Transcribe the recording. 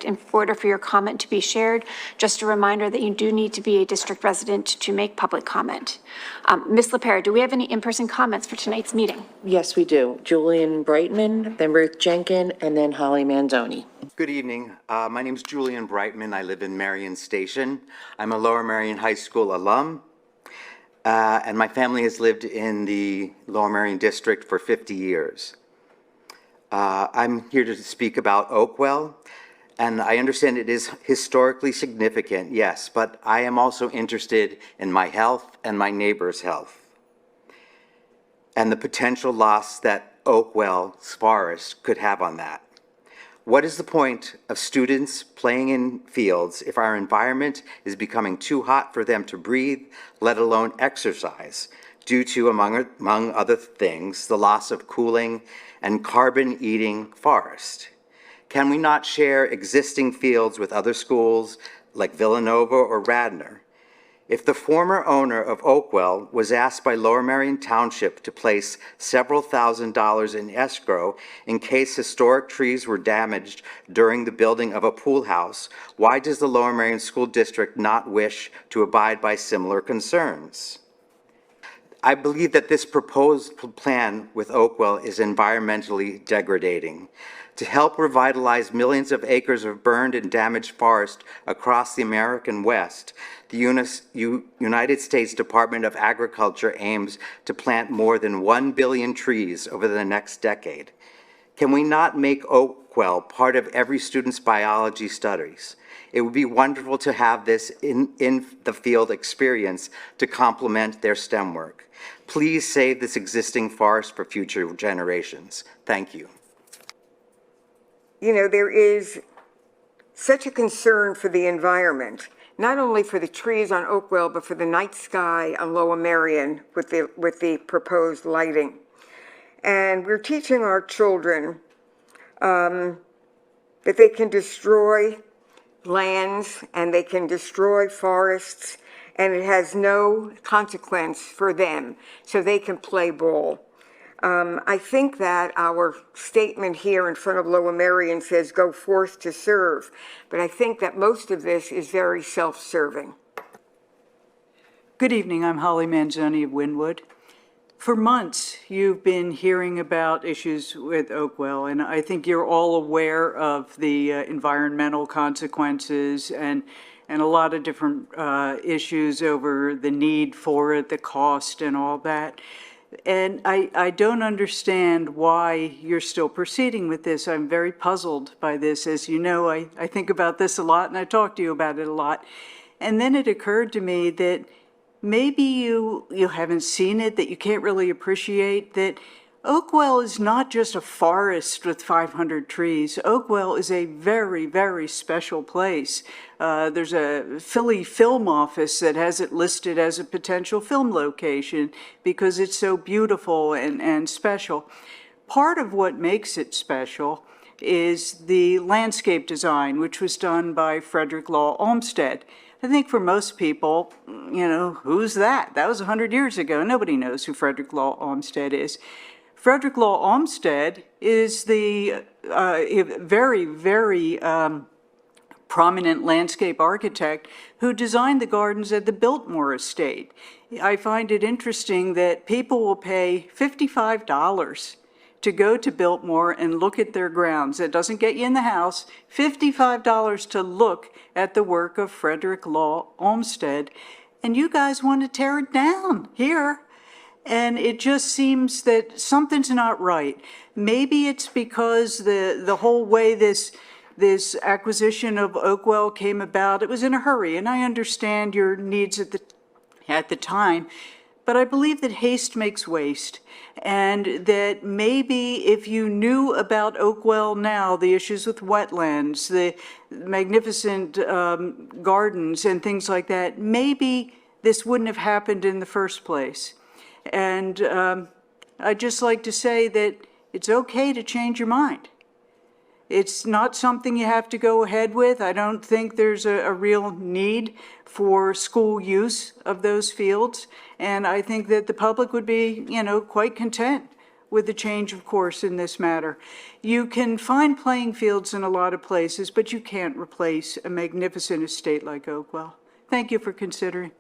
district in order for your comment to be shared. Just a reminder that you do need to be a district resident to make public comment. Ms. LaPera, do we have any in-person comments for tonight's meeting? Yes, we do. Julian Brightman, then Ruth Jenkin, and then Holly Manzoni. Good evening. My name is Julian Brightman. I live in Merion Station. I'm a Lower Merion High School alum, and my family has lived in the Lower Merion district for 50 years. I'm here to speak about Oakwell, and I understand it is historically significant, yes, but I am also interested in my health and my neighbor's health, and the potential loss that Oakwell's forest could have on that. What is the point of students playing in fields if our environment is becoming too hot for them to breathe, let alone exercise, due to, among other things, the loss of cooling and carbon-eating forest? Can we not share existing fields with other schools like Villanova or Radnor? If the former owner of Oakwell was asked by Lower Merion Township to place several $1,000s in escrow in case historic trees were damaged during the building of a pool house, why does the Lower Merion School District not wish to abide by similar concerns? I believe that this proposed plan with Oakwell is environmentally degrading. To help revitalize millions of acres of burned and damaged forest across the American West, the United States Department of Agriculture aims to plant more than 1 billion trees over the next decade. Can we not make Oakwell part of every student's biology studies? It would be wonderful to have this in the field experience to complement their STEM work. Please save this existing forest for future generations. Thank you. You know, there is such a concern for the environment, not only for the trees on Oakwell, but for the night sky on Lower Merion with the proposed lighting. And we're teaching our children that they can destroy lands and they can destroy forests, and it has no consequence for them, so they can play ball. I think that our statement here in front of Lower Merion says go forth to serve, but I think that most of this is very self-serving. Good evening, I'm Holly Manzoni of Wynwood. For months, you've been hearing about issues with Oakwell, and I think you're all aware of the environmental consequences and a lot of different issues over the need for it, the cost and all that. And I don't understand why you're still proceeding with this. I'm very puzzled by this. As you know, I think about this a lot and I talk to you about it a lot. And then it occurred to me that maybe you haven't seen it, that you can't really appreciate that Oakwell is not just a forest with 500 trees. Oakwell is a very, very special place. There's a Philly film office that has it listed as a potential film location because it's so beautiful and special. Part of what makes it special is the landscape design, which was done by Frederick Law Olmsted. I think for most people, you know, who's that? That was 100 years ago. Nobody knows who Frederick Law Olmsted is. Frederick Law Olmsted is the very, very prominent landscape architect who designed the gardens at the Biltmore estate. I find it interesting that people will pay $55 to go to Biltmore and look at their grounds. It doesn't get you in the house. $55 to look at the work of Frederick Law Olmsted. And you guys want to tear it down here. And it just seems that something's not right. Maybe it's because the whole way this acquisition of Oakwell came about, it was in a hurry, and I understand your needs at the time, but I believe that haste makes waste, and that maybe if you knew about Oakwell now, the issues with wetlands, the magnificent gardens and things like that, maybe this wouldn't have happened in the first place. And I'd just like to say that it's okay to change your mind. It's not something you have to go ahead with. I don't think there's a real need for school use of those fields. And I think that the public would be, you know, quite content with a change of course in this matter. You can find playing fields in a lot of places, but you can't replace a magnificent estate like Oakwell. Thank you for considering.